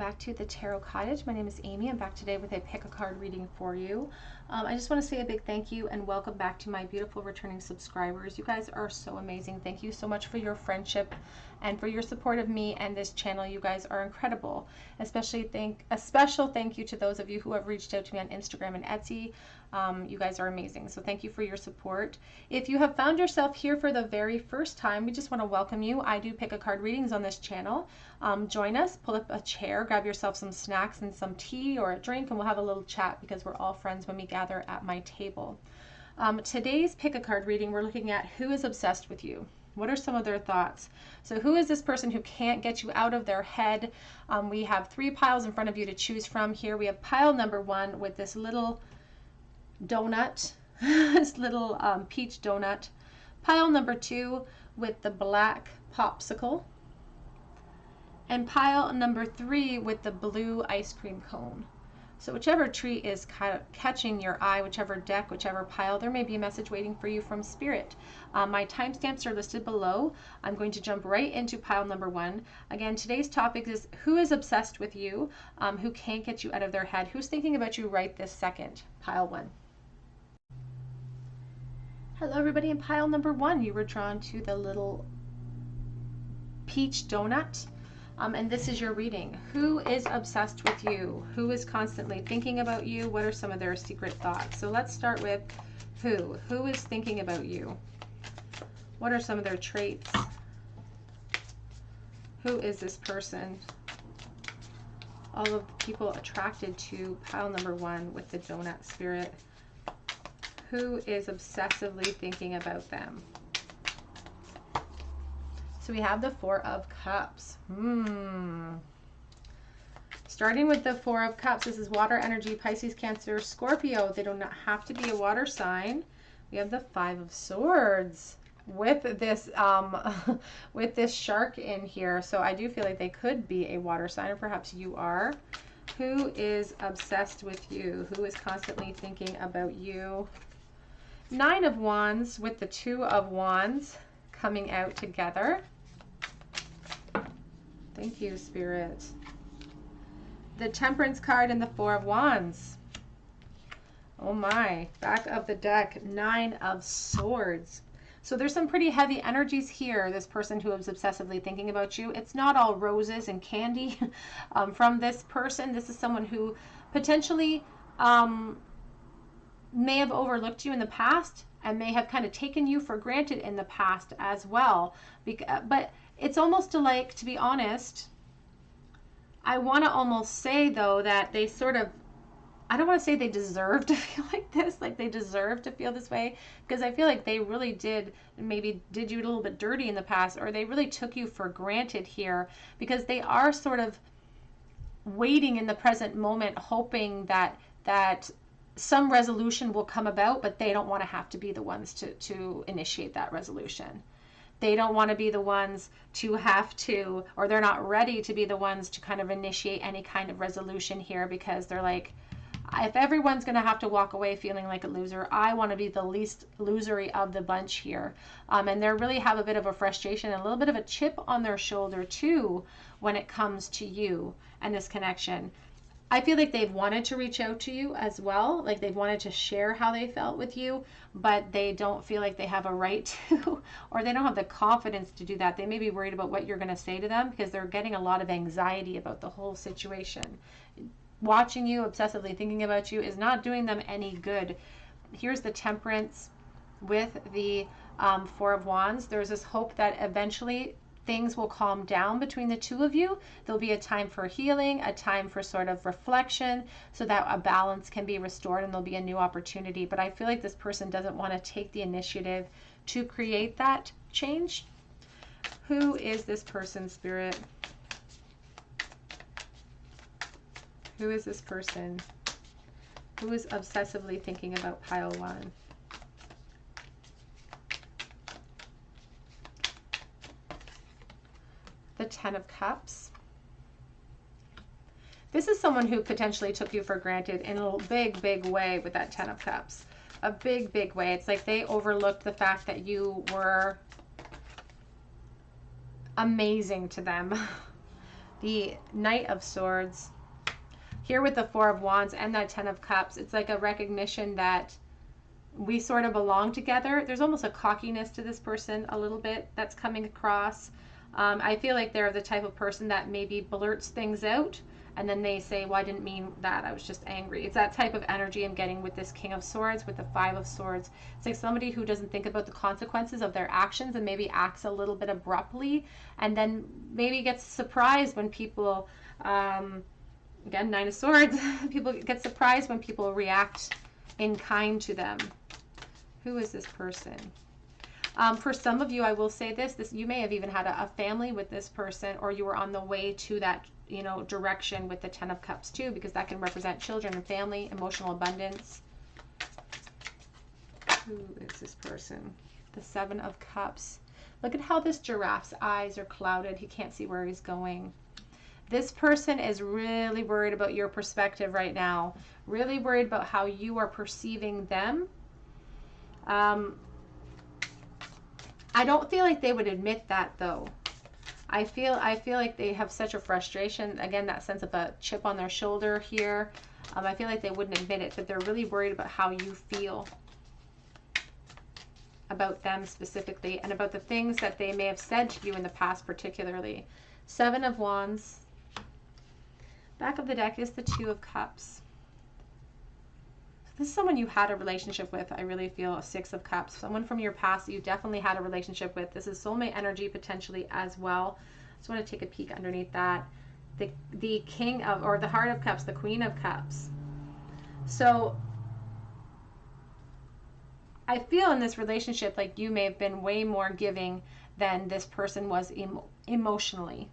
back to the Tarot Cottage. My name is Amy. I'm back today with a pick a card reading for you. I just want to say a big thank you and welcome back to my beautiful returning subscribers. You guys are so amazing. Thank you so much for your friendship and for your support of me and this channel. You guys are incredible. A special thank you to those of you who have reached out to me on Instagram and Etsy. You guys are amazing. So thank you for your support. If you have found yourself here for the very first time, we just want to welcome you. I do pick a card readings on this channel. Join us, pull up a chair, grab yourself some snacks and some tea or a drink, and we'll have a little chat because we're all friends when we gather at my table. Today's pick a card reading, we're looking at who is obsessed with you. What are some of their thoughts? So who is this person who can't get you out of their head? We have 3 piles in front of you to choose from here. We have pile number 1 with this little donut, this little peach donut. Pile number 2 with the black popsicle. And pile number 3 with the blue ice cream cone. So whichever tree is catching your eye, whichever deck, whichever pile, there may be a message waiting for you from Spirit. My timestamps are listed below. I'm going to jump right into pile number 1. Again, today's topic is who is obsessed with you, who can't get you out of their head, who's thinking about you right this second. Pile 1. Hello everybody, in pile number 1, you were drawn to the little peach donut. And this is your reading. Who is obsessed with you? Who is constantly thinking about you? What are some of their secret thoughts? So let's start with who. Who is thinking about you? What are some of their traits? Who is this person? All of the people attracted to pile number 1 with the donut spirit. Who is obsessively thinking about them? So we have the 4 of Cups. Starting with the 4 of Cups, this is water energy, Pisces, Cancer, Scorpio. They do not have to be a water sign. We have the 5 of Swords with this with this shark in here. So I do feel like they could be a water sign, or perhaps you are. Who is obsessed with you? Who is constantly thinking about you? 9 of Wands with the 2 of Wands coming out together. Thank you, Spirit. The Temperance card and the 4 of Wands. Oh my, back of the deck, 9 of Swords. So there's some pretty heavy energies here, this person who is obsessively thinking about you. It's not all roses and candy from this person. This is someone who potentially may have overlooked you in the past and may have kind of taken you for granted in the past as well. But it's almost like, to be honest, I want to almost say though that they sort of, I don't want to say they deserve to feel like this, like they deserve to feel this way, because I feel like they really maybe did you a little bit dirty in the past, or they really took you for granted here, because they are sort of waiting in the present moment, hoping that some resolution will come about, but they don't want to have to be the ones to initiate that resolution. They don't want to be the ones to have to, or they're not ready to be the ones to kind of initiate any kind of resolution here, because they're like, if everyone's going to have to walk away feeling like a loser, I want to be the least losery of the bunch here. And they really have a bit of a frustration and a little bit of a chip on their shoulder too when it comes to you and this connection. I feel like they've wanted to reach out to you as well, like they've wanted to share how they felt with you, but they don't feel like they have a right to, or they don't have the confidence to do that. They may be worried about what you're going to say to them because they're getting a lot of anxiety about the whole situation. Watching you, obsessively thinking about you is not doing them any good. Here's the Temperance with the 4 of Wands. There's this hope that eventually things will calm down between the two of you. There'll be a time for healing, a time for sort of reflection, so that a balance can be restored and there'll be a new opportunity. But I feel like this person doesn't want to take the initiative to create that change. Who is this person, Spirit? Who is this person who is obsessively thinking about pile 1? The 10 of Cups. This is someone who potentially took you for granted in a big way with that 10 of Cups. A big way. It's like they overlooked the fact that you were amazing to them. the Knight of Swords. Here with the Four of Wands and that Ten of Cups, it's like a recognition that we sort of belong together. There's almost a cockiness to this person a little bit that's coming across. I feel like they're the type of person that maybe blurts things out and then they say, well, I didn't mean that, I was just angry. It's that type of energy I'm getting with this King of Swords, with the Five of Swords. It's like somebody who doesn't think about the consequences of their actions and maybe acts a little bit abruptly, and then maybe gets surprised when people, again, Nine of Swords, people get surprised when people react in kind to them. Who is this person? For some of you, I will say this, you may have even had a family with this person, or you were on the way to that, direction with the Ten of Cups too, because that can represent children and family, emotional abundance. Who is this person? The Seven of Cups. Look at how this giraffe's eyes are clouded. He can't see where he's going. This person is really worried about your perspective right now, really worried about how you are perceiving them. I don't feel like they would admit that though. I feel like they have such a frustration, again, that sense of a chip on their shoulder here. I feel like they wouldn't admit it, but they're really worried about how you feel about them specifically, and about the things that they may have said to you in the past particularly. Seven of Wands. Back of the deck is the Two of Cups. This is someone you had a relationship with, I really feel. A Six of Cups. Someone from your past that you definitely had a relationship with. This is soulmate energy potentially as well. Just want to take a peek underneath that. The King of, or the Heart of Cups, the Queen of Cups. So I feel in this relationship like you may have been way more giving than this person was emotionally.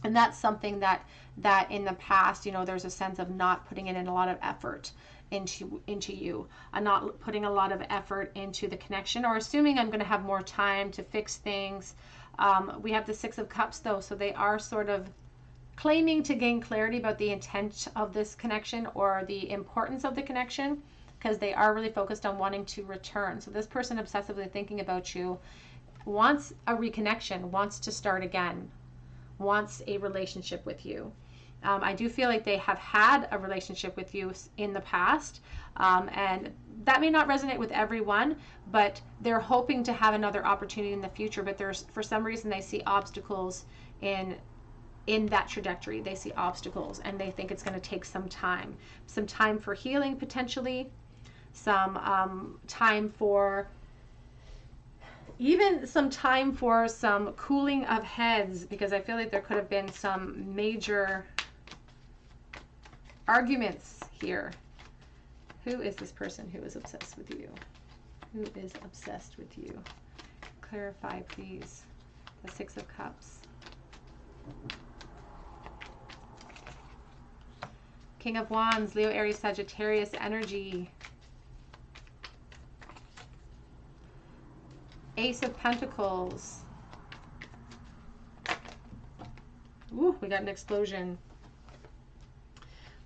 And that's something that in the past, there's a sense of not putting in a lot of effort into you, not putting a lot of effort into the connection, or assuming I'm going to have more time to fix things. We have the Six of Cups though, so they are sort of claiming to gain clarity about the intent of this connection or the importance of the connection, because they are really focused on wanting to return. So this person obsessively thinking about you wants a reconnection, wants to start again, wants a relationship with you. I do feel like they have had a relationship with you in the past, and that may not resonate with everyone, but they're hoping to have another opportunity in the future, but there's, for some reason, they see obstacles in that trajectory. They see obstacles, and they think it's going to take some time for healing potentially, some time for some cooling of heads, because I feel like there could have been some major arguments here. Who is this person who is obsessed with you? Who is obsessed with you? Clarify, please. The Six of Cups. King of Wands, Leo, Aries, Sagittarius energy. Ace of Pentacles. Ooh, we got an explosion.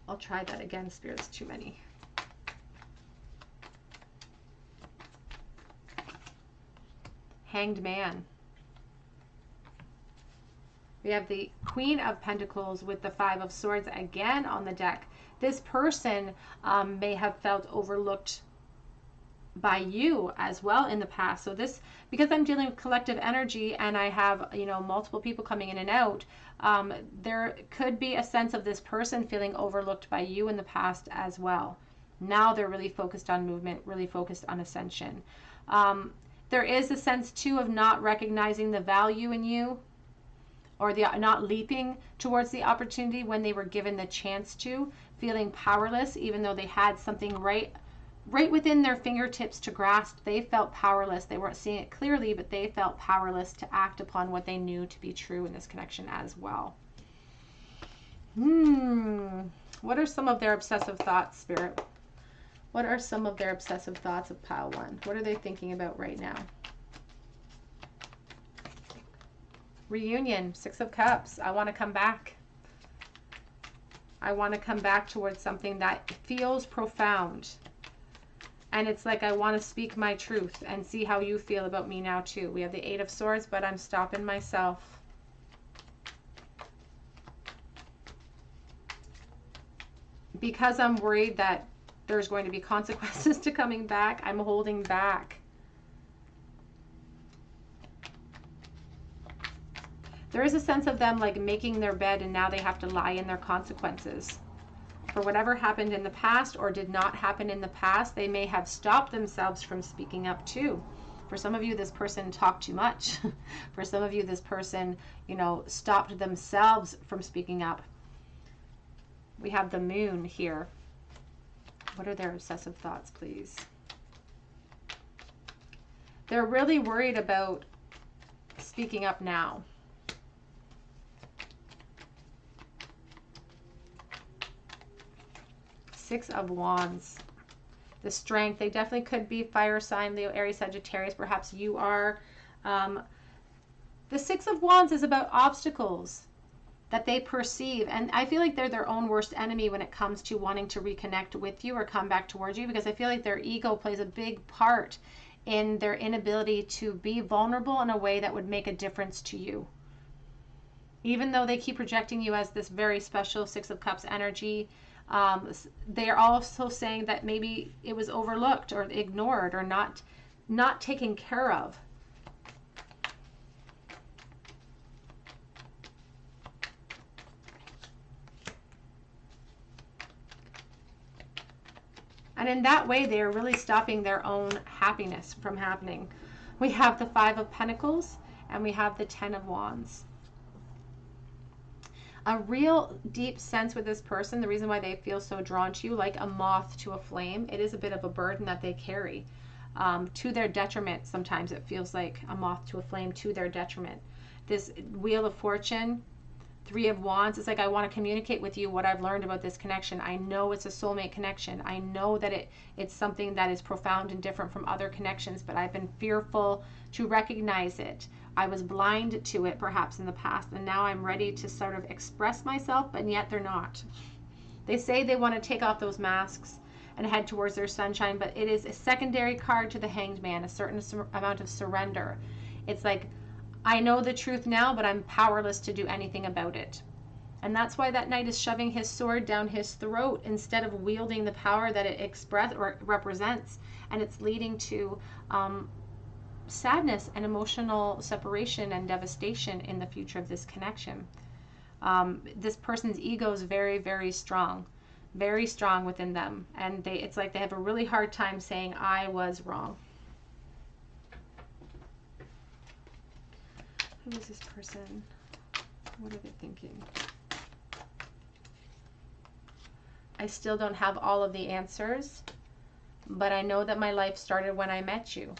I'll try that again, Spirit's too many. Hanged Man. We have the Queen of Pentacles with the Five of Swords again on the deck. This person may have felt overlooked by you as well in the past. So this, because I'm dealing with collective energy and I have, multiple people coming in and out, there could be a sense of this person feeling overlooked by you in the past as well. Now they're really focused on movement, really focused on ascension. There is a sense too of not recognizing the value in you, or not leaping towards the opportunity when they were given the chance to, feeling powerless even though they had something right within their fingertips to grasp. They felt powerless. They weren't seeing it clearly, but they felt powerless to act upon what they knew to be true in this connection as well. What are some of their obsessive thoughts, Spirit? What are some of their obsessive thoughts of pile one? What are they thinking about right now? Reunion, Six of Cups. I want to come back. I want to come back towards something that feels profound. And it's like I want to speak my truth and see how you feel about me now too. We have the Eight of Swords, but I'm stopping myself. because I'm worried that there's going to be consequences to coming back, I'm holding back. There is a sense of them like making their bed and now they have to lie in their consequences. For whatever happened in the past or did not happen in the past, they may have stopped themselves from speaking up too. For some of you, this person talked too much. For some of you, this person, you know, stopped themselves from speaking up. We have the moon here. What are their obsessive thoughts, please? They're really worried about speaking up now. Six of Wands. The strength. They definitely could be fire sign, Leo, Aries, Sagittarius. Perhaps you are. The Six of Wands is about obstacles that they perceive. And I feel like they're their own worst enemy when it comes to wanting to reconnect with you or come back towards you, because I feel like their ego plays a big part in their inability to be vulnerable in a way that would make a difference to you. Even though they keep projecting you as this very special Six of Cups energy, they're also saying that maybe it was overlooked or ignored or not taken care of. And in that way, they are really stopping their own happiness from happening. We have the Five of Pentacles and we have the Ten of Wands. A real deep sense with this person, the reason why they feel so drawn to you, like a moth to a flame, it is a bit of a burden that they carry to their detriment. Sometimes it feels like a moth to a flame to their detriment. This Wheel of Fortune, Three of Wands, it's like, I want to communicate with you what I've learned about this connection. I know it's a soulmate connection. I know that it's something that is profound and different from other connections, but I've been fearful to recognize it. I was blind to it perhaps in the past, and now I'm ready to sort of express myself, but yet they're not. They say they want to take off those masks and head towards their sunshine, but it is a secondary card to the Hanged Man, a certain amount of surrender. It's like, I know the truth now, but I'm powerless to do anything about it. And that's why that knight is shoving his sword down his throat instead of wielding the power that it expresses or represents. And it's leading to sadness and emotional separation and devastation in the future of this connection. This person's ego is very, very strong within them. And it's like they have a really hard time saying, I was wrong. Who is this person? What are they thinking? I still don't have all of the answers, but I know that my life started when I met you.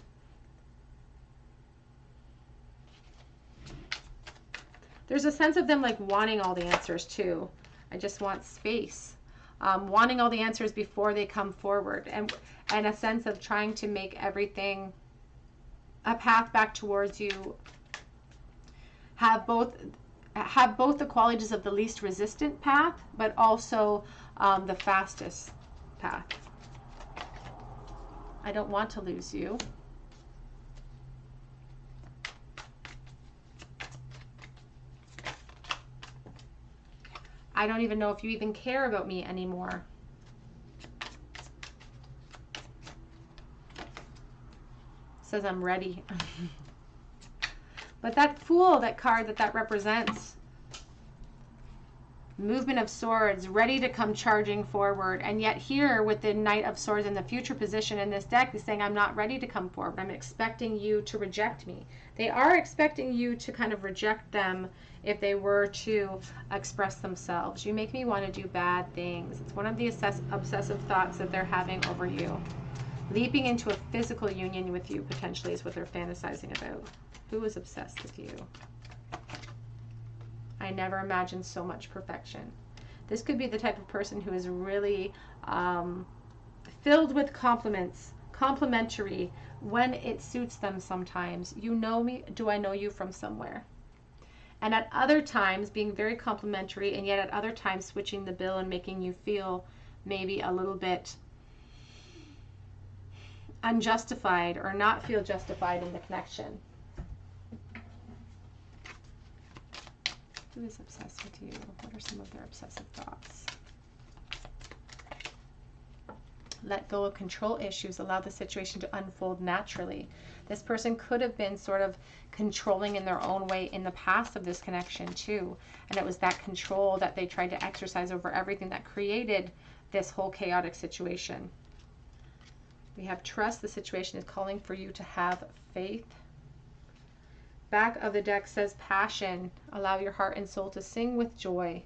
There's a sense of them like wanting all the answers too. I just want space. Wanting all the answers before they come forward, and a sense of trying to make everything a path back towards you. Have both the qualities of the least resistant path, but also the fastest path. I don't want to lose you. I don't even know if you even care about me anymore. Says I'm ready. But that Fool, that card that represents, movement of swords, ready to come charging forward. And yet here with the Knight of Swords in the future position in this deck is saying, I'm not ready to come forward. I'm expecting you to reject me. They are expecting you to kind of reject them if they were to express themselves. You make me want to do bad things. It's one of the obsessive thoughts that they're having over you. Leaping into a physical union with you potentially is what they're fantasizing about. Who is obsessed with you? I never imagined so much perfection. This could be the type of person who is really filled with compliments, complimentary when it suits them sometimes. You know me, do I know you from somewhere? And at other times being very complimentary, and yet at other times switching the bill and making you feel maybe a little bit unjustified or not feel justified in the connection. Who is obsessed with you? What are some of their obsessive thoughts? Let go of control issues. Allow the situation to unfold naturally. This person could have been sort of controlling in their own way in the past of this connection too. And it was that control that they tried to exercise over everything that created this whole chaotic situation. We have trust. The situation is calling for you to have faith. Back of the deck says passion. Allow your heart and soul to sing with joy.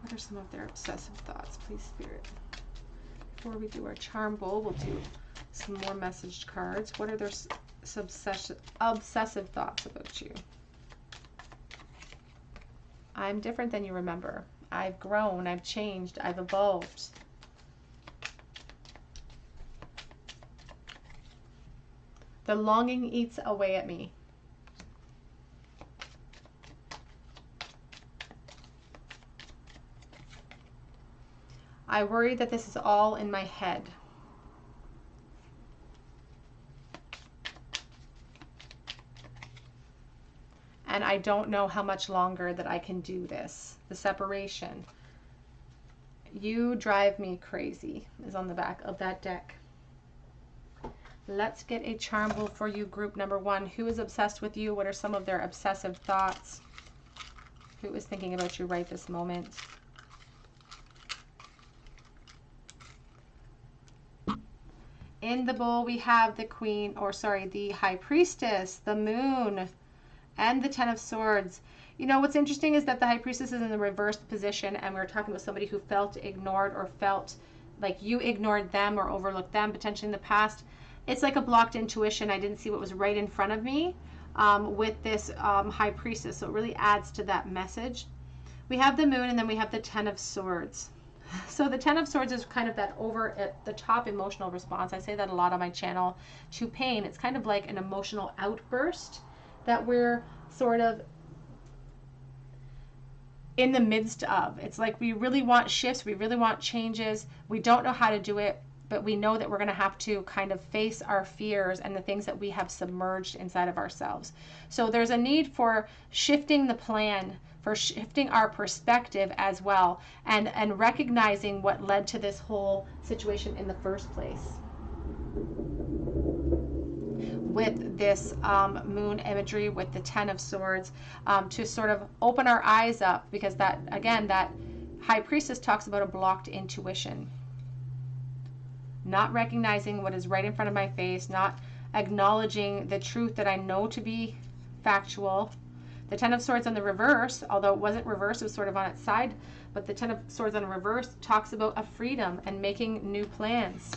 What are some of their obsessive thoughts, please, Spirit? Before we do our charm bowl, we'll do some more message cards. What are their obsessive thoughts about you? I'm different than you remember. I've grown, I've changed, I've evolved. The longing eats away at me. I worry that this is all in my head. And I don't know how much longer that I can do this. The separation. You drive me crazy is on the back of that deck. Let's get a charm bowl for you, group number 1. Who is obsessed with you? What are some of their obsessive thoughts? Who is thinking about you right this moment? In the bowl, we have the Queen, or sorry, the High Priestess, the Moon, and the Ten of Swords. You know, what's interesting is that the High Priestess is in the reversed position, and we're talking about somebody who felt ignored or felt like you ignored them or overlooked them potentially in the past. It's like a blocked intuition. I didn't see what was right in front of me with this High Priestess, so it really adds to that message. We have the Moon, and then we have the Ten of Swords. So the Ten of Swords is kind of that over at the top emotional response. I say that a lot on my channel to pain. It's kind of like an emotional outburst that we're sort of in the midst of. It's like we really want shifts. We really want changes. We don't know how to do it, but we know that we're going to have to kind of face our fears and the things that we have submerged inside of ourselves. So there's a need for shifting the plan, for shifting our perspective as well, and recognizing what led to this whole situation in the first place. With this moon imagery, with the Ten of Swords, to sort of open our eyes up, because that, again, that High Priestess talks about a blocked intuition. Not recognizing what is right in front of my face, not acknowledging the truth that I know to be factual. The Ten of Swords on the reverse, although it wasn't reversed, it was sort of on its side, but the Ten of Swords on the reverse talks about a freedom and making new plans.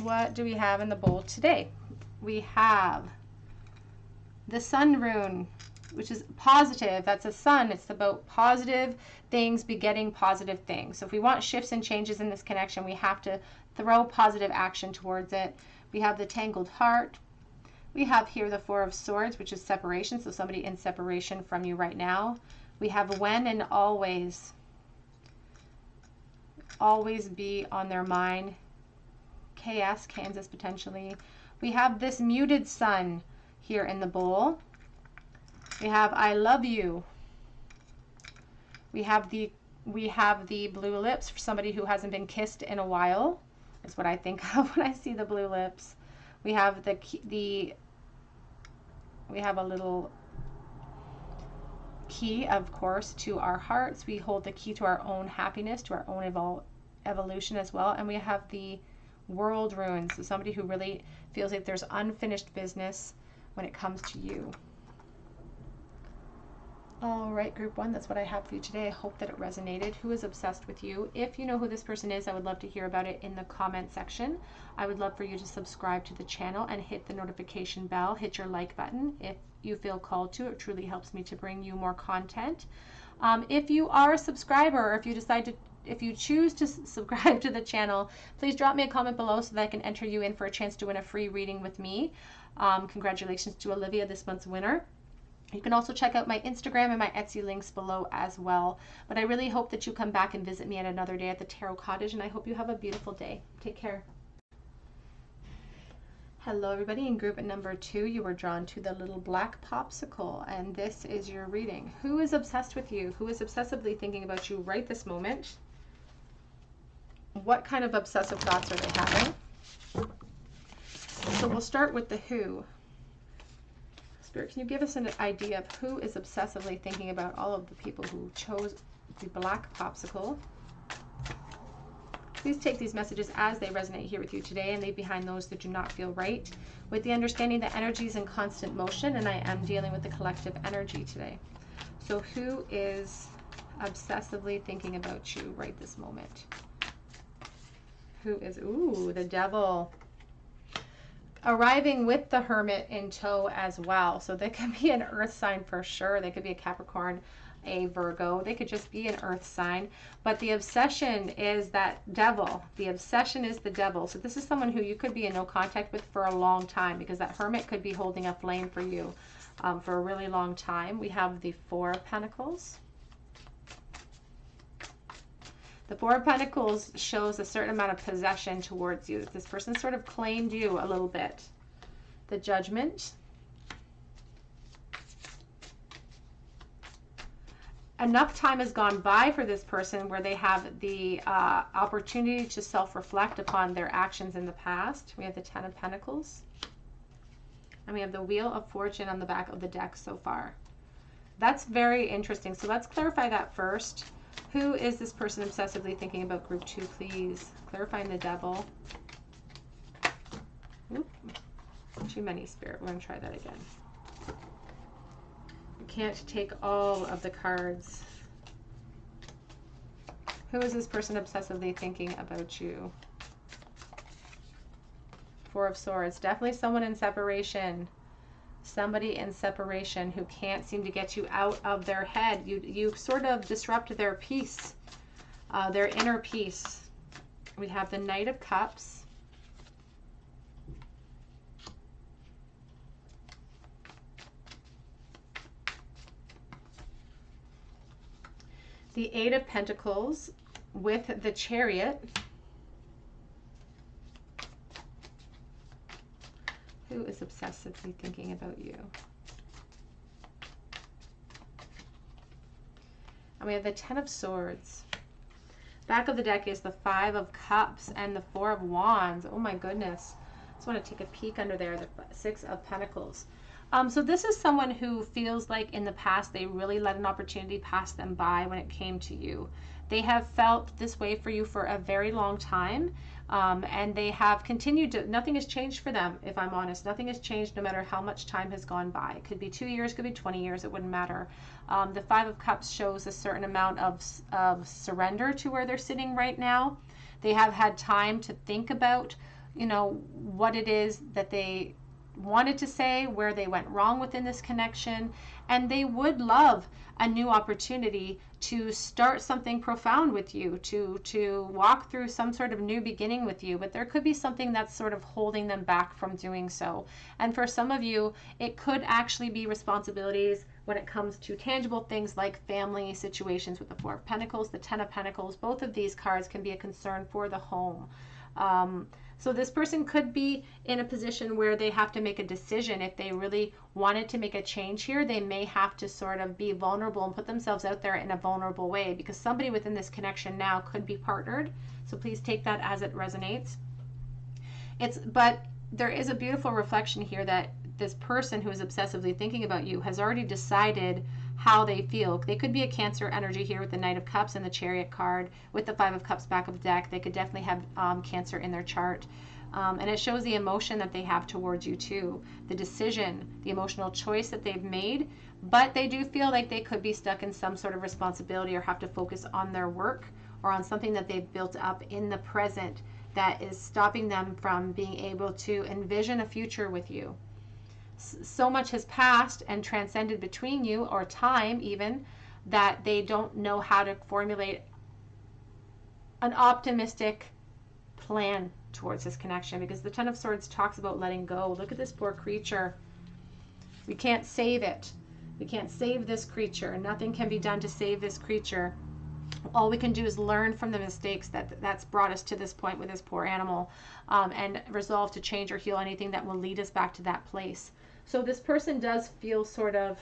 What do we have in the bowl today? We have the Sun rune, which is positive. That's a sun. It's about positive things begetting positive things. So if we want shifts and changes in this connection, we have to throw positive action towards it. We have the Tangled Heart. We have here the Four of Swords, which is separation. So somebody in separation from you right now. We have when and always. Always be on their mind. KS, Kansas, potentially. We have this muted sun here in the bowl. We have I love you. We have the blue lips for somebody who hasn't been kissed in a while. Is what I think of when I see the blue lips. We have we have a little key, of course, to our hearts. We hold the key to our own happiness, to our own evolution as well. And we have the World runes. So somebody who really feels like there's unfinished business when it comes to you. All right, group 1, that's what I have for you today. I hope that it resonated. Who is obsessed with you? If you know who this person is, I would love to hear about it in the comment section. I would love for you to subscribe to the channel and hit the notification bell. Hit your like button if you feel called to. It truly helps me to bring you more content. If you are a subscriber, or if you choose to subscribe to the channel, please drop me a comment below so that I can enter you in for a chance to win a free reading with me. Congratulations to Olivia, this month's winner. You can also check out my Instagram and my Etsy links below as well. But I really hope that you come back and visit me at another day at the Tarot Cottage, and I hope you have a beautiful day. Take care. Hello everybody, in group number 2, you were drawn to the little black popsicle, and this is your reading. Who is obsessed with you? Who is obsessively thinking about you right this moment? What kind of obsessive thoughts are they having? So we'll start with the who. Spirit, can you give us an idea of who is obsessively thinking about all of the people who chose the black popsicle? Please take these messages as they resonate here with you today and leave behind those that do not feel right, with the understanding that energy is in constant motion, and I am dealing with the collective energy today. So who is obsessively thinking about you right this moment? Who is, ooh, the Devil. Arriving with the Hermit in tow as well. So they could be an earth sign for sure. They could be a Capricorn, a Virgo. They could just be an earth sign. But the obsession is that Devil. The obsession is the Devil. So this is someone who you could be in no contact with for a long time, because that Hermit could be holding a flame for you for a really long time. We have the Four of Pentacles. The Four of Pentacles shows a certain amount of possession towards you. This person sort of claimed you a little bit. The Judgment. Enough time has gone by for this person where they have the opportunity to self-reflect upon their actions in the past. We have the Ten of Pentacles. And we have the Wheel of Fortune on the back of the deck so far. That's very interesting. So let's clarify that first. Who is this person obsessively thinking about group 2, please? Clarifying the Devil. Oop. Too many, Spirit. We're going to try that again. You can't take all of the cards. Who is this person obsessively thinking about you? Four of Swords. Definitely someone in separation. Somebody in separation who can't seem to get you out of their head. You sort of disrupt their peace, their inner peace. We have the Knight of Cups. The Eight of Pentacles with the Chariot. Who is obsessively thinking about you? And we have the Ten of Swords. Back of the deck is the Five of Cups and the Four of Wands. Oh my goodness. Just want to take a peek under there. The Six of Pentacles. So this is someone who feels like in the past they really let an opportunity pass them by when it came to you. They have felt this way for you for a very long time. And they have continued to, nothing has changed for them, if I'm honest. Nothing has changed no matter how much time has gone by. It could be 2 years, could be 20 years, it wouldn't matter. The Five of Cups shows a certain amount of surrender to where they're sitting right now. They have had time to think about, you know, what it is that they wanted to say, where they went wrong within this connection, and they would love a new opportunity to start something profound with you, to walk through some sort of new beginning with you, but there could be something that's sort of holding them back from doing so. And for some of you, it could actually be responsibilities when it comes to tangible things like family situations with the Four of Pentacles, the Ten of Pentacles. Both of these cards can be a concern for the home. So this person could be in a position where they have to make a decision. If they really wanted to make a change here, they may have to sort of be vulnerable and put themselves out there in a vulnerable way, because somebody within this connection now could be partnered. So please take that as it resonates. But there is a beautiful reflection here that this person who is obsessively thinking about you has already decided how they feel. They could be a Cancer energy here with the Knight of Cups and the Chariot card with the Five of Cups back of the deck. They could definitely have Cancer in their chart. And it shows the emotion that they have towards you too, the decision, the emotional choice that they've made, but they do feel like they could be stuck in some sort of responsibility or have to focus on their work or on something that they've built up in the present that is stopping them from being able to envision a future with you. So much has passed and transcended between you, or time even, that they don't know how to formulate an optimistic plan towards this connection, because the Ten of Swords talks about letting go. Look at this poor creature. We can't save it. We can't save this creature. Nothing can be done to save this creature. All we can do is learn from the mistakes that's brought us to this point with this poor animal, and resolve to change or heal anything that will lead us back to that place. So this person does feel sort of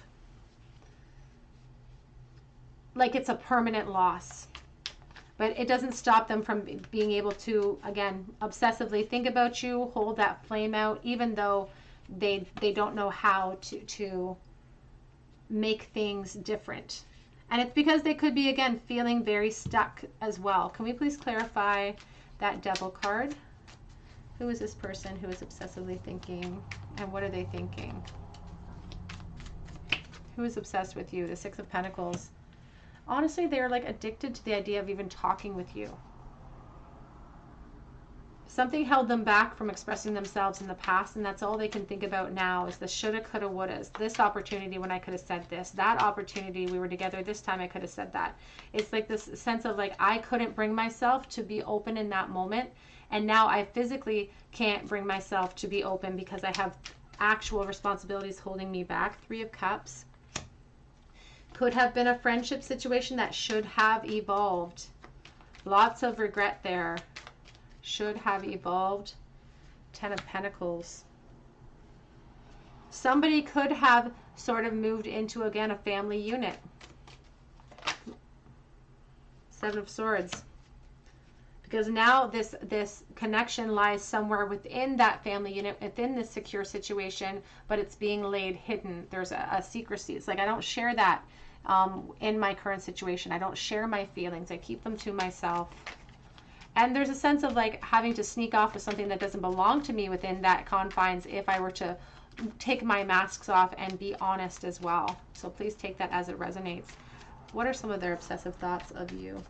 like it's a permanent loss, but it doesn't stop them from being able to, again, obsessively think about you, hold that flame out, even though they don't know how to make things different. And it's because they could be, again, feeling very stuck as well. Can we please clarify that Devil card? Who is this person who is obsessively thinking, and what are they thinking? Who is obsessed with you? The Six of Pentacles. Honestly, they're like addicted to the idea of even talking with you. Something held them back from expressing themselves in the past, and that's all they can think about now is the shoulda, coulda, wouldas. This opportunity when I could have said this. That opportunity we were together this time I could have said that. It's like this sense of like I couldn't bring myself to be open in that moment, and now I physically can't bring myself to be open because I have actual responsibilities holding me back. Three of Cups. Could have been a friendship situation that should have evolved. Lots of regret there. Should have evolved. Ten of Pentacles. Somebody could have sort of moved into, again, a family unit. Seven of Swords. Because now this connection lies somewhere within that family unit, within this secure situation, but it's being laid hidden. There's a secrecy. It's like I don't share that in my current situation. I don't share my feelings. I keep them to myself. And there's a sense of like having to sneak off with something that doesn't belong to me within that confines if I were to take my masks off and be honest as well. So please take that as it resonates. What are some of their obsessive thoughts of you?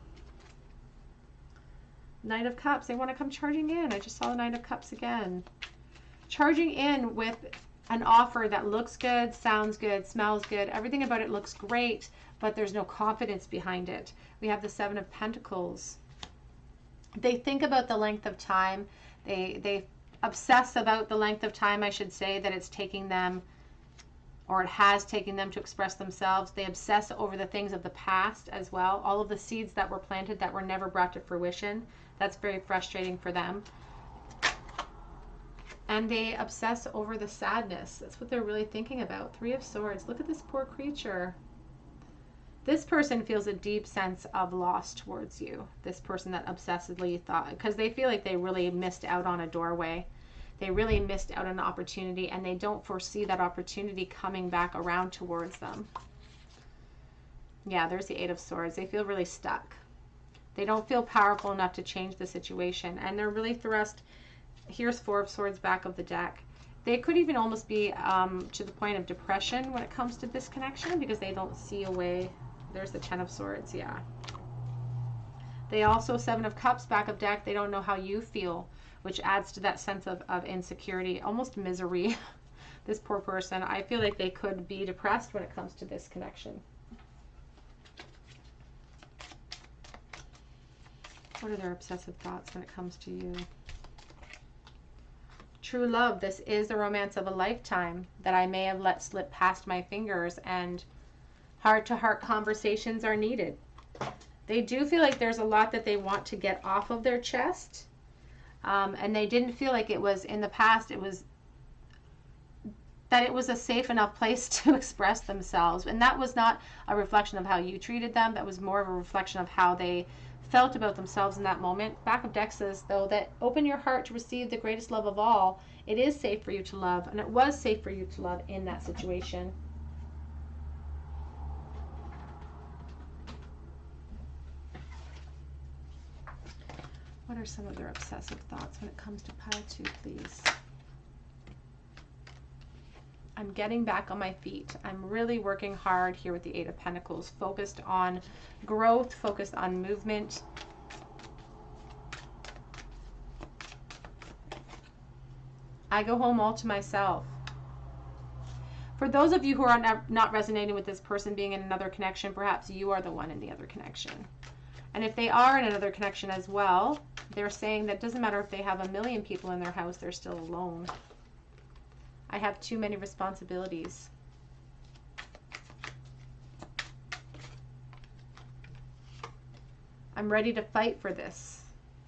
Knight of Cups. They want to come charging in. I just saw the Knight of Cups again. Charging in with an offer that looks good, sounds good, smells good. Everything about it looks great, but there's no confidence behind it. We have the Seven of Pentacles. They think about the length of time. They obsess about the length of time, I should say, that it's taking them, or it has taken them to express themselves. They obsess over the things of the past as well. All of the seeds that were planted that were never brought to fruition. That's very frustrating for them. And they obsess over the sadness. That's what they're really thinking about. Three of Swords. Look at this poor creature. This person feels a deep sense of loss towards you. This person that obsessively thought, because they feel like they really missed out on a doorway. They really missed out on an opportunity, and they don't foresee that opportunity coming back around towards them. Yeah, there's the Eight of Swords. They feel really stuck. They don't feel powerful enough to change the situation, and they're really thrust. Here's Four of Swords back of the deck. They could even almost be to the point of depression when it comes to this connection because they don't see a way. There's the Ten of Swords, yeah. They also, Seven of Cups back of deck, they don't know how you feel, which adds to that sense of insecurity, almost misery. This poor person, I feel like they could be depressed when it comes to this connection. What are their obsessive thoughts when it comes to you? True love, this is the romance of a lifetime that I may have let slip past my fingers, and heart-to-heart conversations are needed. They do feel like there's a lot that they want to get off of their chest, and they didn't feel like it was in the past, it was a safe enough place to express themselves. And that was not a reflection of how you treated them. That was more of a reflection of how they felt about themselves in that moment. Back of deck says, though, that open your heart to receive the greatest love of all. It is safe for you to love, and it was safe for you to love in that situation. What are some of their obsessive thoughts when it comes to pile two, please? I'm getting back on my feet. I'm really working hard here with the Eight of Pentacles, focused on growth, focused on movement. I go home all to myself. For those of you who are not resonating with this person being in another connection, perhaps you are the one in the other connection. And if they are in another connection as well, they're saying that it doesn't matter if they have 1 million people in their house, they're still alone. I have too many responsibilities. I'm ready to fight for this.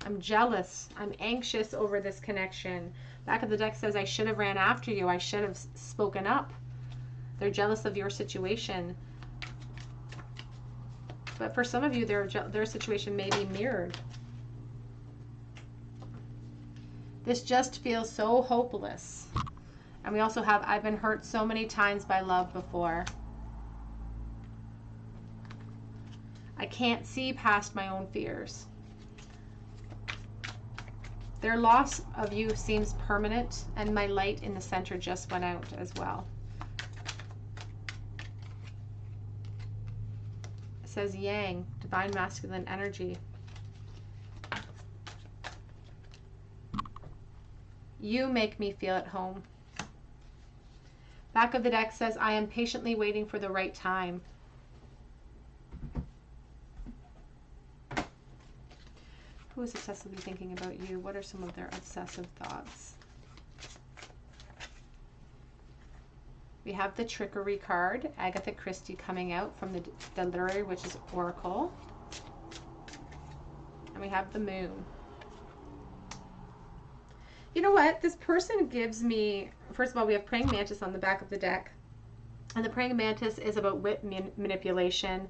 I'm jealous. I'm anxious over this connection. Back of the deck says, I should have ran after you. I should have spoken up. They're jealous of your situation. But for some of you, their situation may be mirrored. This just feels so hopeless. And we also have, I've been hurt so many times by love before. I can't see past my own fears. Their loss of you seems permanent, and my light in the center just went out as well. It says Yang, divine masculine energy. You make me feel at home. Back of the deck says, I am patiently waiting for the right time. Who is obsessively thinking about you? What are some of their obsessive thoughts? We have the Trickery card, Agatha Christie coming out from the Literary Witch's Oracle. And we have the Moon. You know what? This person gives me, first of all, we have Praying Mantis on the back of the deck. And the Praying Mantis is about whip manipulation.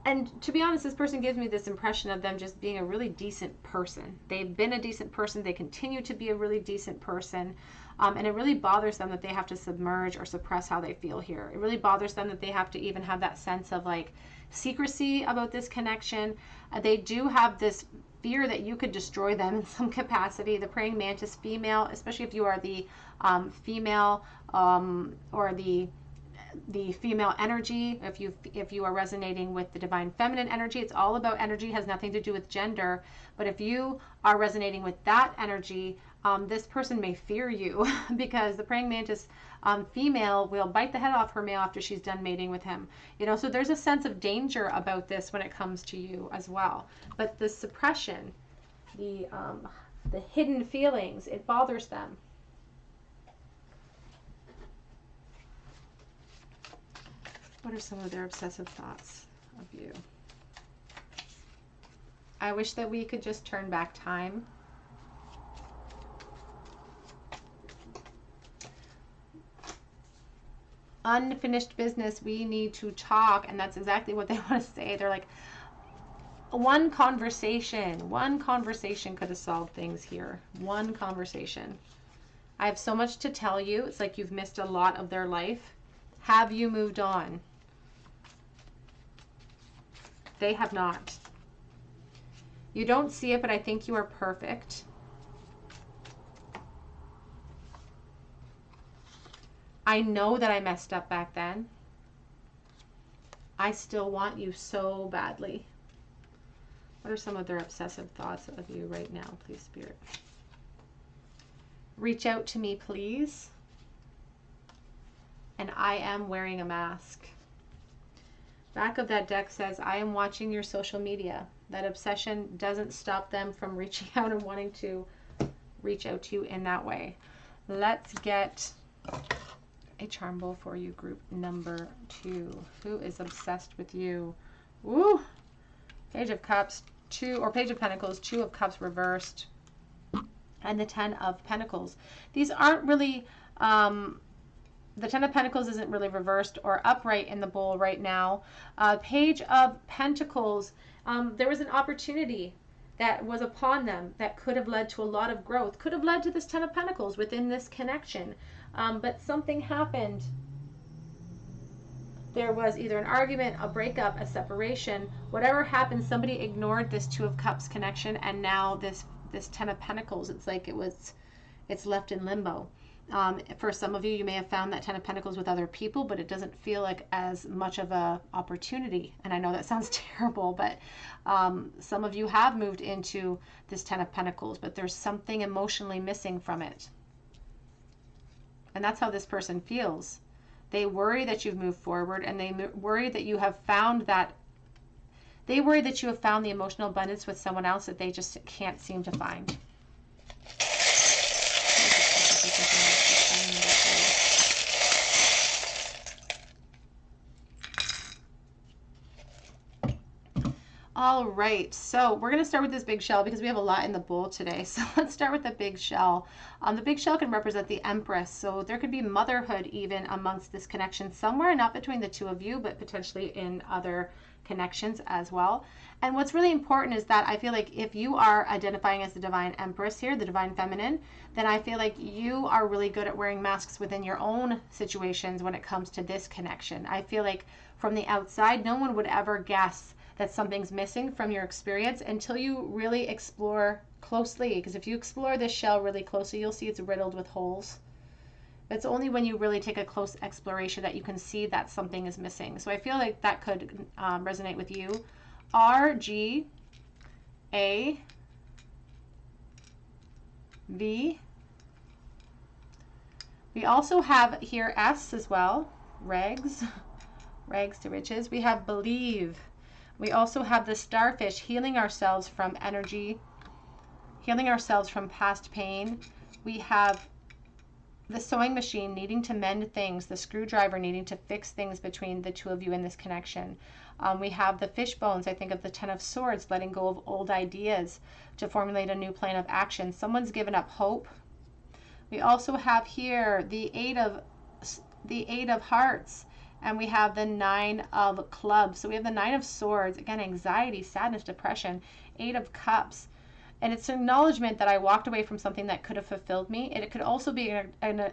And to be honest, this person gives me this impression of them just being a really decent person. They've been a decent person. They continue to be a really decent person. And it really bothers them that they have to submerge or suppress how they feel here. It really bothers them that they have to even have that sense of like secrecy about this connection. They do have this fear that you could destroy them in some capacity. The Praying Mantis female, especially if you are the female or the female energy, if you are resonating with the divine feminine energy, it's all about energy, has nothing to do with gender. But if you are resonating with that energy, this person may fear you because the Praying Mantis female will bite the head off her male after she's done mating with him. You know, so there's a sense of danger about this when it comes to you as well. But the suppression, the hidden feelings, it bothers them. What are some of their obsessive thoughts of you? I wish that we could just turn back time. Unfinished business, we need to talk. And that's exactly what they want to say. They're like, one conversation could have solved things here. One conversation. I have so much to tell you. It's like you've missed a lot of their life. Have you moved on? They have not. You don't see it, but I think you are perfect. I know that I messed up back then. I still want you so badly. What are some of their obsessive thoughts of you right now, please, Spirit? Reach out to me, please. And I am wearing a mask. Back of that deck says, I am watching your social media. That obsession doesn't stop them from reaching out and wanting to reach out to you in that way. Let's get a charm bowl for you, group number 2. Who is obsessed with you? Ooh, Page of Cups, Page of Pentacles, 2 of Cups reversed, and the 10 of Pentacles. These aren't really, the 10 of Pentacles isn't really reversed or upright in the bowl right now. Page of Pentacles, there was an opportunity that was upon them that could have led to a lot of growth, could have led to this 10 of Pentacles within this connection. But something happened. There was either an argument, a breakup, a separation, whatever happened, somebody ignored this 2 of Cups connection, and now this 10 of Pentacles, it's like it's left in limbo. For some of you, you may have found that 10 of Pentacles with other people, but it doesn't feel like as much of a opportunity. And I know that sounds terrible, but some of you have moved into this 10 of Pentacles, but there's something emotionally missing from it. And that's how this person feels. They worry that you've moved forward, and they worry that you have found that, they worry that you have found the emotional abundance with someone else that they just can't seem to find. All right, so we're going to start with this big shell because we have a lot in the bowl today. So let's start with the big shell. The big shell can represent the Empress. So there could be motherhood even amongst this connection somewhere, not between the two of you, but potentially in other connections as well. And what's really important is that I feel like if you are identifying as the Divine Empress here, the Divine Feminine, then I feel like you are really good at wearing masks within your own situations when it comes to this connection. I feel like from the outside, no one would ever guess that something's missing from your experience until you really explore closely. Because if you explore this shell really closely, you'll see it's riddled with holes. It's only when you really take a close exploration that you can see that something is missing. So I feel like that could resonate with you. R, G, A, V. We also have here S as well. Rags to riches. We have believe. We also have the starfish, healing ourselves from energy, healing ourselves from past pain. We have the sewing machine needing to mend things, the screwdriver needing to fix things between the two of you in this connection. We have the fish bones, I think of the Ten of Swords, letting go of old ideas to formulate a new plan of action. Someone's given up hope. We also have here the Eight of Hearts. And we have the Nine of Clubs. So we have the Nine of Swords. Again, anxiety, sadness, depression. Eight of Cups. And it's an acknowledgement that I walked away from something that could have fulfilled me. And it could also be an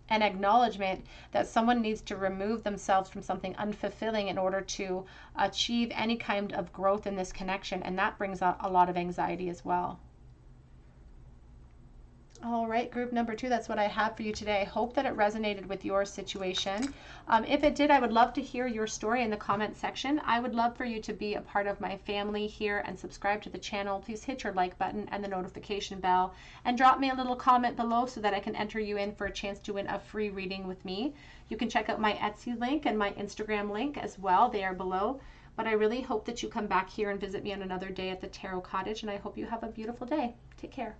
acknowledgement that someone needs to remove themselves from something unfulfilling in order to achieve any kind of growth in this connection. And that brings up a lot of anxiety as well. All right, group number 2, that's what I have for you today. I hope that it resonated with your situation. If it did, I would love to hear your story in the comment section. I would love for you to be a part of my family here and subscribe to the channel. Please hit your like button and the notification bell and drop me a little comment below so that I can enter you in for a chance to win a free reading with me. You can check out my Etsy link and my Instagram link as well. They are below. But I really hope that you come back here and visit me on another day at the Tarot Cottage, and I hope you have a beautiful day. Take care.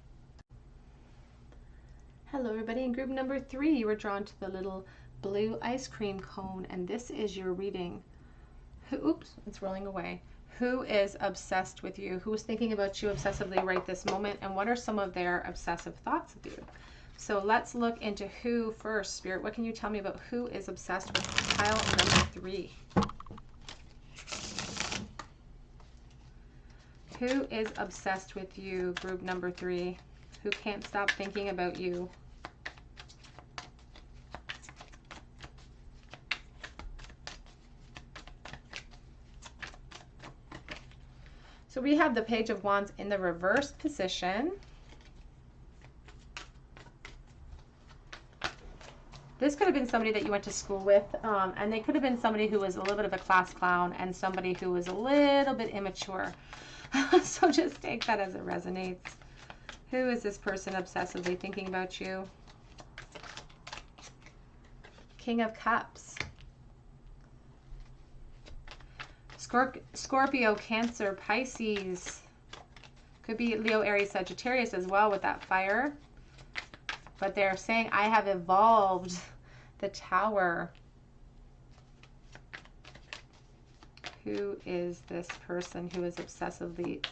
Hello everybody, in group number 3 you were drawn to the little blue ice cream cone, and this is your reading. Oops, it's rolling away. Who is obsessed with you? Who is thinking about you obsessively right this moment, and what are some of their obsessive thoughts of you? So let's look into who first. Spirit, what can you tell me about who is obsessed with pile number 3? Who is obsessed with you, group number 3? Who can't stop thinking about you? So we have the Page of Wands in the reverse position. This could have been somebody that you went to school with, and they could have been somebody who was a little bit of a class clown and somebody who was a little bit immature. So just take that as it resonates. Who is this person obsessively thinking about you? King of Cups. Scorpio, Cancer, Pisces. Could be Leo, Aries, Sagittarius as well with that fire. But they're saying, I have evolved. The Tower. Who is this person who is obsessively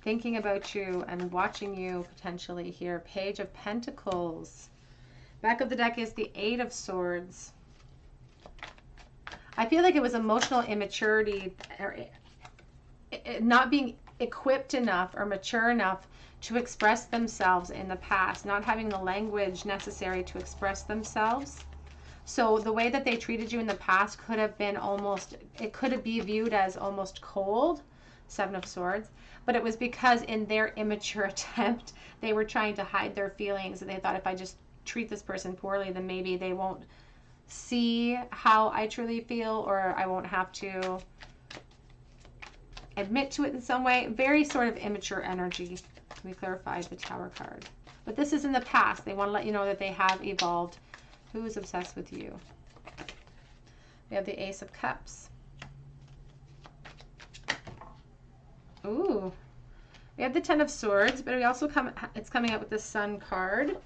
thinking about you and watching you potentially here? Page of Pentacles. Back of the deck is the Eight of Swords. I feel like it was emotional immaturity, or not being equipped enough or mature enough to express themselves in the past, not having the language necessary to express themselves. So the way that they treated you in the past could have been almost, it could be viewed as almost cold, Seven of Swords, but it was because in their immature attempt, they were trying to hide their feelings, and they thought, if I just treat this person poorly, then maybe they won't see how I truly feel, or I won't have to admit to it in some way. Very sort of immature energy. We clarified the Tower card. But this is in the past. They want to let you know that they have evolved. Who is obsessed with you? We have the Ace of Cups. Ooh. We have the Ten of Swords, but we also it's coming out with the Sun card.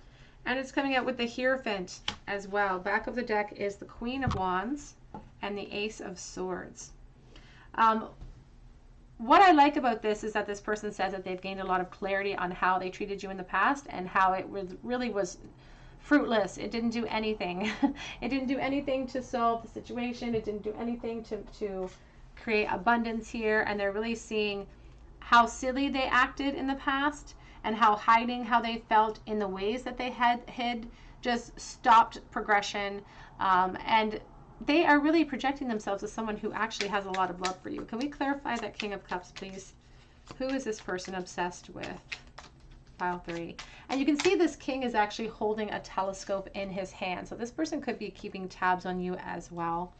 And it's coming out with the Hierophant as well. Back of the deck is the Queen of Wands and the Ace of Swords. what I like about this is that this person says that they've gained a lot of clarity on how they treated you in the past and how it really was fruitless. It didn't do anything. It didn't do anything to solve the situation. It didn't do anything to create abundance here. And they're really seeing how silly they acted in the past and how hiding how they felt in the ways that they had hid just stopped progression. And they are really projecting themselves as someone who actually has a lot of love for you. Can we clarify that King of Cups, please? Who is this person obsessed with? Pile 3. And you can see this king is actually holding a telescope in his hand. So this person could be keeping tabs on you as well.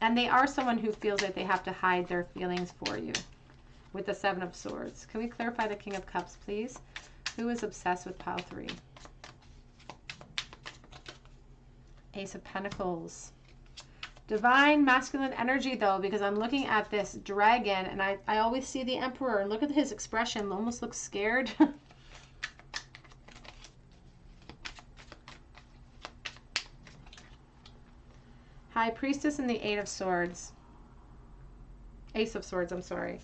And they are someone who feels like they have to hide their feelings for you with the 7 of Swords. Can we clarify the King of Cups, please? Who is obsessed with pile 3? Ace of Pentacles. Divine masculine energy, though, because I'm looking at this dragon and I always see the Emperor and look at his expression, almost looks scared. High Priestess and the 8 of Swords. Ace of Swords, I'm sorry.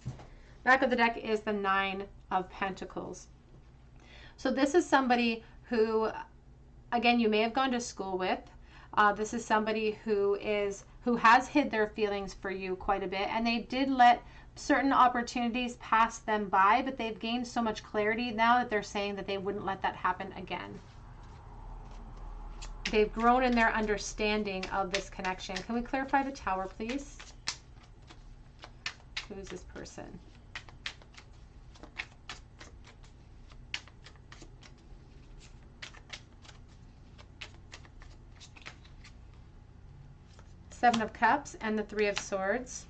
Back of the deck is the 9 of Pentacles. So this is somebody who, again, you may have gone to school with. This is somebody who has hid their feelings for you quite a bit, and they did let certain opportunities pass them by, but they've gained so much clarity now that they're saying that they wouldn't let that happen again. They've grown in their understanding of this connection. Can we clarify the Tower, please? Who is this person? Seven of Cups and the 3 of Swords.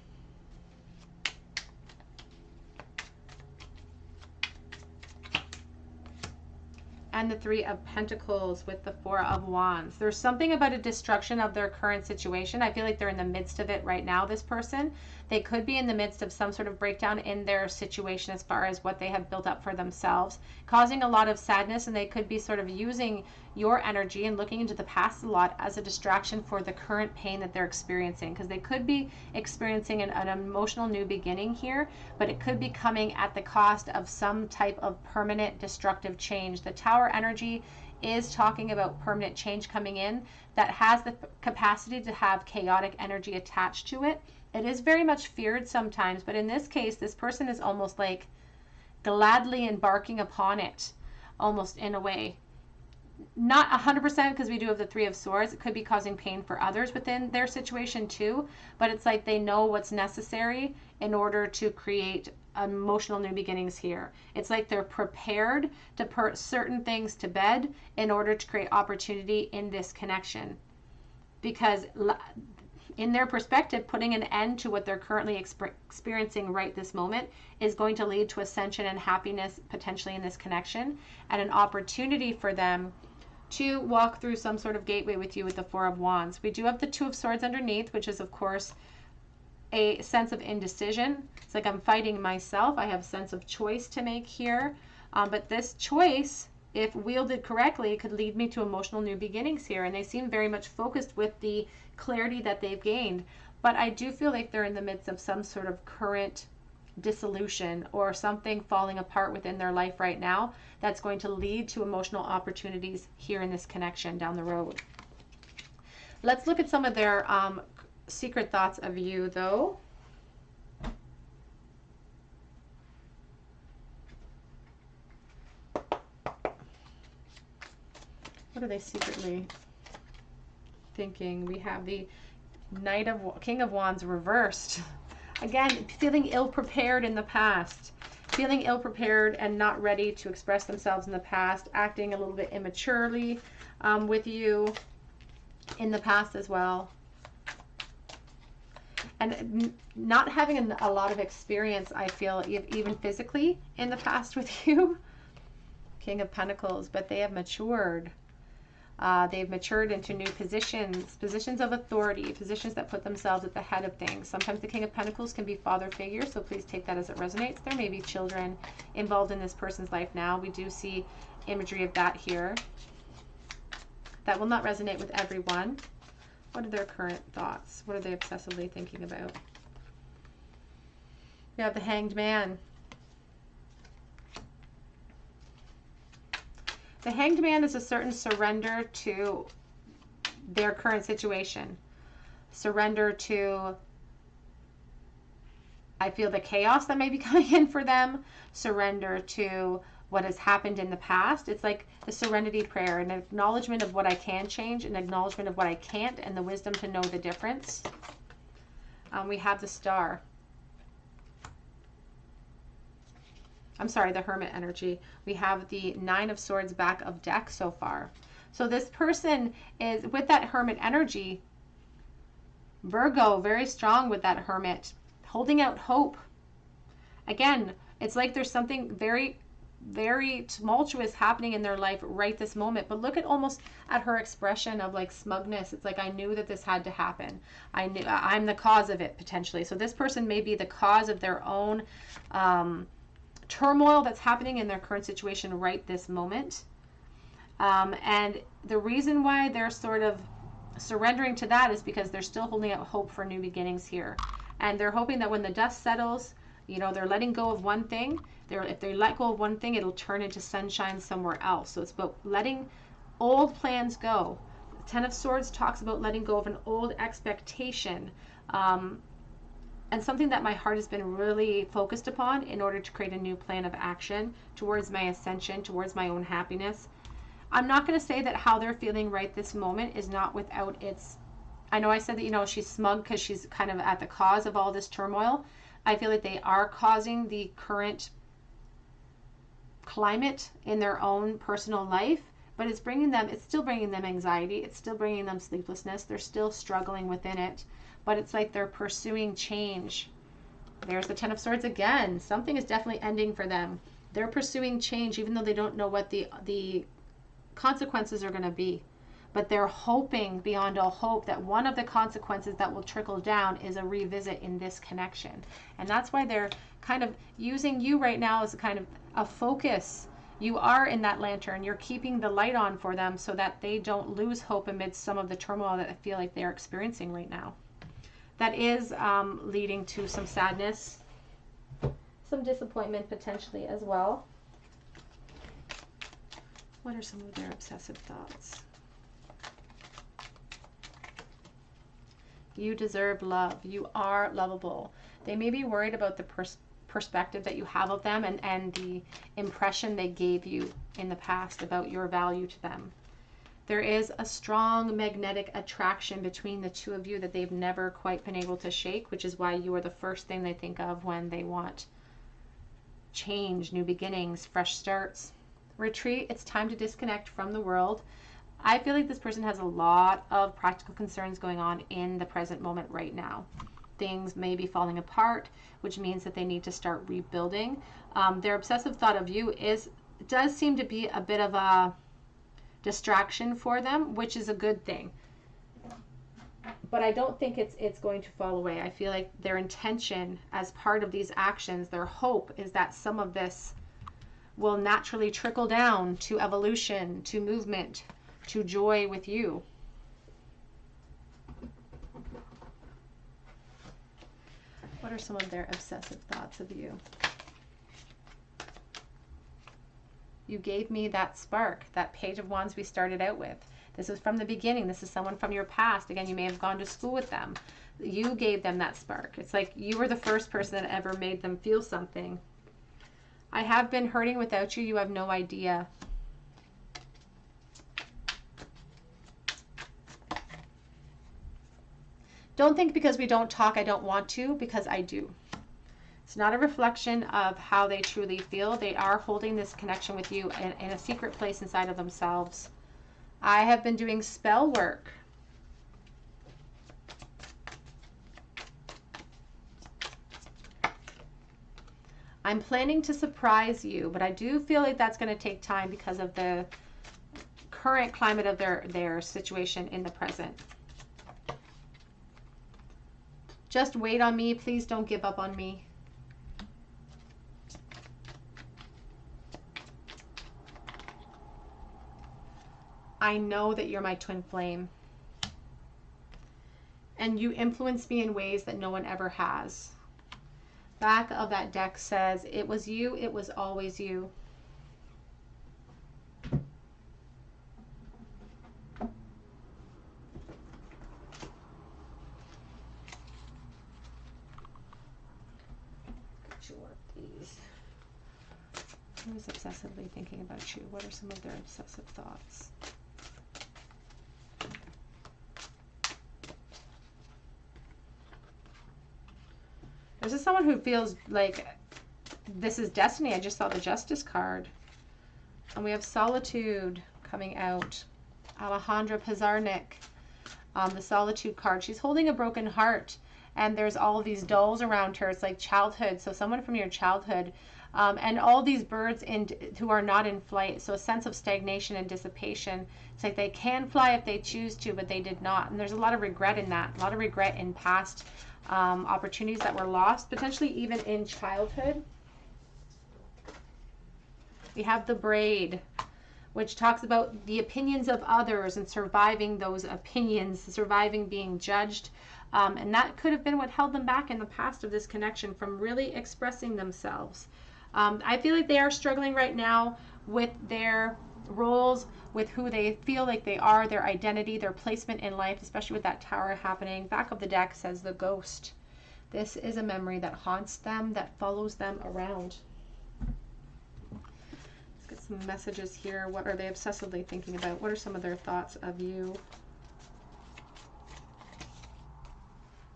And the 3 of Pentacles with the 4 of Wands. There's something about a destruction of their current situation. I feel like they're in the midst of it right now, this person. They could be in the midst of some sort of breakdown in their situation as far as what they have built up for themselves, causing a lot of sadness, and they could be sort of using your energy and looking into the past a lot as a distraction for the current pain that they're experiencing, because they could be experiencing an emotional new beginning here, but it could be coming at the cost of some type of permanent destructive change. The Tower energy is talking about permanent change coming in that has the capacity to have chaotic energy attached to it. It is very much feared sometimes, but in this case, this person is almost like gladly embarking upon it, almost in a way. Not 100%, because we do have the 3 of Swords. It could be causing pain for others within their situation too, but it's like they know what's necessary in order to create emotional new beginnings here. It's like they're prepared to put certain things to bed in order to create opportunity in this connection, because in their perspective, putting an end to what they're currently experiencing right this moment is going to lead to ascension and happiness potentially in this connection, and an opportunity for them to walk through some sort of gateway with you with the 4 of Wands. We do have the 2 of Swords underneath, which is of course a sense of indecision. It's like I'm fighting myself. I have a sense of choice to make here, but this choice, if wielded correctly, could lead me to emotional new beginnings here, and they seem very much focused with the clarity that they've gained. But I do feel like they're in the midst of some sort of current dissolution or something falling apart within their life right now that's going to lead to emotional opportunities here in this connection down the road. Let's look at some of their secret thoughts of you, though. What are they secretly thinking? We have the King of Wands reversed. Again, feeling ill-prepared in the past. Feeling ill-prepared and not ready to express themselves in the past. Acting a little bit immaturely with you in the past as well. And not having a lot of experience, I feel, even physically in the past with you. King of Pentacles, but they have matured. They've matured into new positions of authority, positions that put themselves at the head of things. Sometimes the King of Pentacles can be father figure, so please take that as it resonates. There may be children involved in this person's life now. We do see imagery of that here. That will not resonate with everyone. What are their current thoughts? What are they obsessively thinking about? We have the Hanged Man. The Hanged Man is a certain surrender to their current situation. Surrender to, I feel, the chaos that may be coming in for them. Surrender to what has happened in the past. It's like the serenity prayer, an acknowledgement of what I can change, an acknowledgement of what I can't, and the wisdom to know the difference. We have the Star. I'm sorry, the Hermit energy. We have the Nine of Swords back of deck so far. So this person is, with that Hermit energy, Virgo, very strong with that Hermit, holding out hope. Again, it's like there's something very, very tumultuous happening in their life right this moment. But look at almost at her expression of like smugness. It's like, I knew that this had to happen. I knew I'm the cause of it potentially. So this person may be the cause of their own turmoil that's happening in their current situation right this moment. And the reason why they're sort of surrendering to that is because they're still holding out hope for new beginnings here. And they're hoping that when the dust settles, you know, they're letting go of one thing. If they let go of one thing, it'll turn into sunshine somewhere else. So it's about letting old plans go. The Ten of Swords talks about letting go of an old expectation. And something that my heart has been really focused upon in order to create a new plan of action towards my ascension, towards my own happiness. I'm not going to say that how they're feeling right this moment is not without its, I know I said that, you know, she's smug because she's kind of at the cause of all this turmoil. I feel like they are causing the current climate in their own personal life, but it's still bringing them anxiety. It's still bringing them sleeplessness. They're still struggling within it, but it's like they're pursuing change. There's the Ten of Swords again. Something is definitely ending for them. They're pursuing change, even though they don't know what the consequences are going to be. But they're hoping beyond all hope that one of the consequences that will trickle down is a revisit in this connection. And that's why they're kind of using you right now as a kind of a focus. You are in that lantern. You're keeping the light on for them so that they don't lose hope amidst some of the turmoil that I feel like they're experiencing right now. That is leading to some sadness, some disappointment potentially as well. What are some of their obsessive thoughts? You deserve love. You are lovable. They may be worried about the perspective that you have of them and the impression they gave you in the past about your value to them. There is a strong magnetic attraction between the two of you that they've never quite been able to shake, which is why you are the first thing they think of when they want change, new beginnings, fresh starts. Retreat. It's time to disconnect from the world. I feel like this person has a lot of practical concerns going on in the present moment right now. Things may be falling apart, which means that they need to start rebuilding. Their obsessive thought of you does seem to be a bit of a distraction for them, which is a good thing. But I don't think it's going to fall away. I feel like their intention as part of these actions, their hope is that some of this will naturally trickle down to evolution, to movement, to joy with you. What are some of their obsessive thoughts of you? You gave me that spark, that Page of Wands we started out with. This is from the beginning. This is someone from your past. Again, you may have gone to school with them. You gave them that spark. It's like you were the first person that ever made them feel something. I have been hurting without you. You have no idea. Don't think because we don't talk, I don't want to, because I do. It's not a reflection of how they truly feel. They are holding this connection with you in a secret place inside of themselves. I have been doing spell work. I'm planning to surprise you, but I do feel like that's going to take time because of the current climate of their situation in the present. Just wait on me. Please don't give up on me. I know that you're my twin flame. And you influence me in ways that no one ever has. Back of that deck says, it was you, it was always you. Who is obsessively thinking about you? What are some of their obsessive thoughts? This is someone who feels like this is destiny. I just saw the Justice card. And we have Solitude coming out. Alejandra Pizarnik, the Solitude card. She's holding a broken heart. And there's all of these dolls around her. It's like childhood. So someone from your childhood. And all these birds who are not in flight. So a sense of stagnation and dissipation. It's like they can fly if they choose to, but they did not. And there's a lot of regret in that. A lot of regret in past opportunities that were lost, potentially even in childhood. We have the Braid, which talks about the opinions of others and surviving those opinions, surviving being judged. And that could have been what held them back in the past of this connection from really expressing themselves. I feel like they are struggling right now with their roles, with who they feel like they are, their identity, their placement in life, especially with that Tower happening. Back of the deck says the Ghost. This is a memory that haunts them, that follows them around. Let's get some messages here. What are they obsessively thinking about? What are some of their thoughts of you?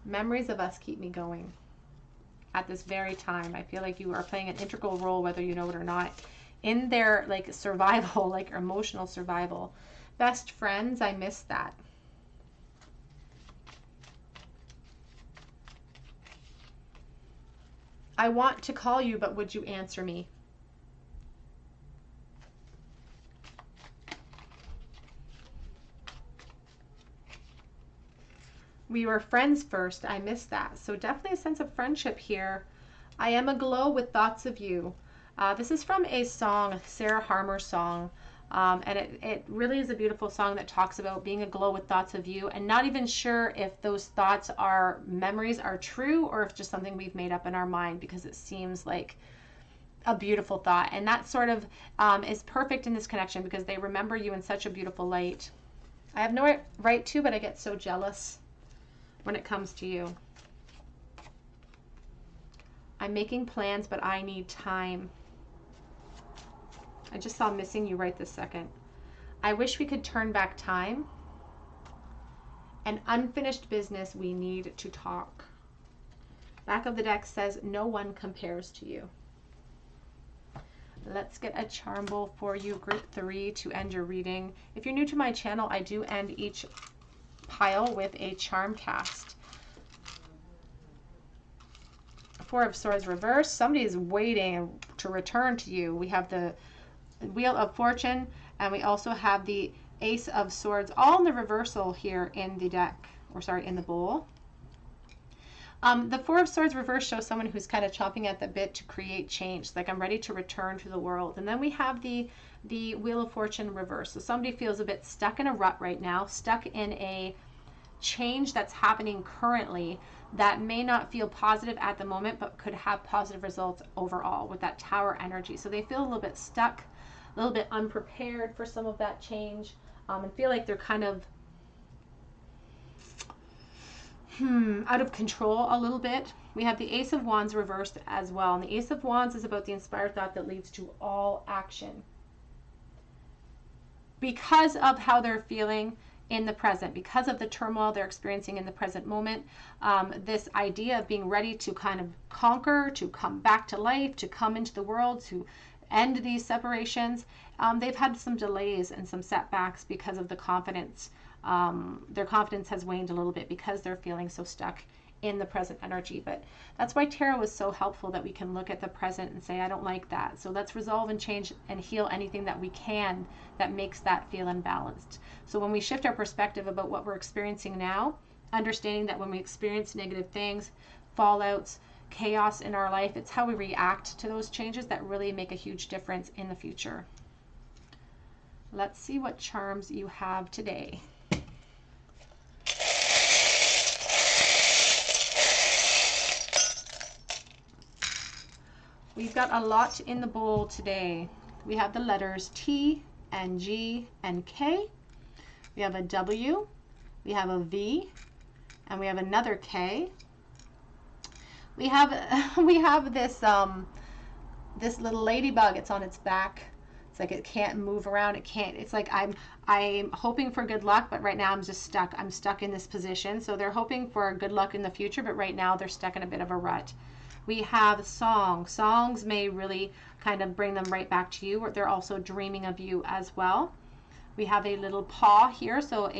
Memories of us keep me going. At this very time, I feel like you are playing an integral role, whether you know it or not, in their like survival, like emotional survival. Best friends, I miss that. I want to call you, but would you answer me? We were friends first. I miss that. So definitely a sense of friendship here. I am aglow with thoughts of you. This is from a song, Sarah Harmer's song. And it really is a beautiful song that talks about being aglow with thoughts of you and not even sure if those thoughts are memories are true or if just something we've made up in our mind, because it seems like a beautiful thought. And that sort of is perfect in this connection because they remember you in such a beautiful light. I have no right to, but I get so jealous when it comes to you. I'm making plans, but I need time. I just saw missing you right this second. I wish we could turn back time. An unfinished business, we need to talk. Back of the deck says, no one compares to you. Let's get a charm bowl for you, group 3, to end your reading. If you're new to my channel, I do end each pile with a charm cast. Four of Swords reversed. Somebody is waiting to return to you. We have the Wheel of Fortune, and we also have the Ace of Swords, all in the reversal here in the deck, or sorry, in the bowl. The Four of Swords reverse shows someone who's kind of chomping at the bit to create change, like I'm ready to return to the world. And then we have the Wheel of Fortune reverse. So somebody feels a bit stuck in a rut right now, stuck in a change that's happening currently that may not feel positive at the moment, but could have positive results overall with that Tower energy. So they feel a little bit stuck, a little bit unprepared for some of that change, and feel like they're kind of out of control a little bit. We have the Ace of Wands reversed as well. And the Ace of Wands is about the inspired thought that leads to all action. Because of how they're feeling in the present, because of the turmoil they're experiencing in the present moment, this idea of being ready to kind of conquer, to come back to life, to come into the world, to end these separations, they've had some delays and some setbacks because of the confidence. Their confidence has waned a little bit because they're feeling so stuck in the present energy. But that's why tarot is so helpful, that we can look at the present and say, I don't like that. So let's resolve and change and heal anything that we can that makes that feel imbalanced. So when we shift our perspective about what we're experiencing now, understanding that when we experience negative things, fallouts, chaos in our life, it's how we react to those changes that really make a huge difference in the future. Let's see what charms you have today. We've got a lot in the bowl today. We have the letters T and G and K. We have a W. We have a V. And we have another K. We have this this little ladybug. It's on its back. It's like it can't move around. It can't. It's like I'm hoping for good luck, but right now I'm just stuck. I'm stuck in this position. So they're hoping for good luck in the future, but right now they're stuck in a bit of a rut. We have songs. Songs may really kind of bring them right back to you, or they're also dreaming of you as well. We have a little paw here, so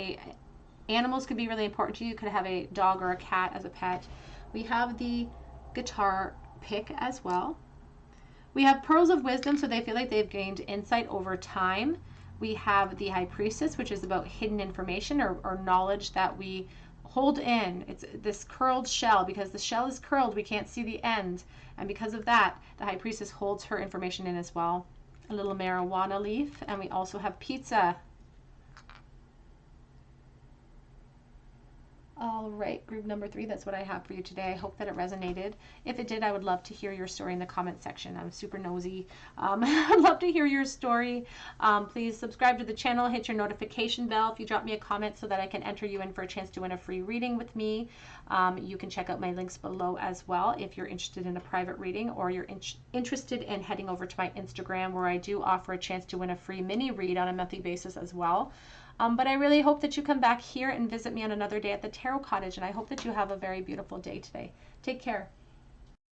animals could be really important to you. You could have a dog or a cat as a pet. We have the guitar pick as well. We have pearls of wisdom, so they feel like they've gained insight over time. We have the high priestess, which is about hidden information or knowledge that we hold in. It's this curled shell. Because the shell is curled, we can't see the end. And because of that, the high priestess holds her information in as well. A little marijuana leaf. And we also have pizza. All right, group number 3, that's what I have for you today. I hope that it resonated. If it did, I would love to hear your story in the comment section. I'm super nosy. I'd love to hear your story. Please subscribe to the channel, hit your notification bell if you drop me a comment so that I can enter you in for a chance to win a free reading with me. You can check out my links below as well if you're interested in a private reading, or you're interested in heading over to my Instagram, where I do offer a chance to win a free mini read on a monthly basis as well. But I really hope that you come back here and visit me on another day at the Tarot Cottage, and I hope that you have a very beautiful day today. Take care.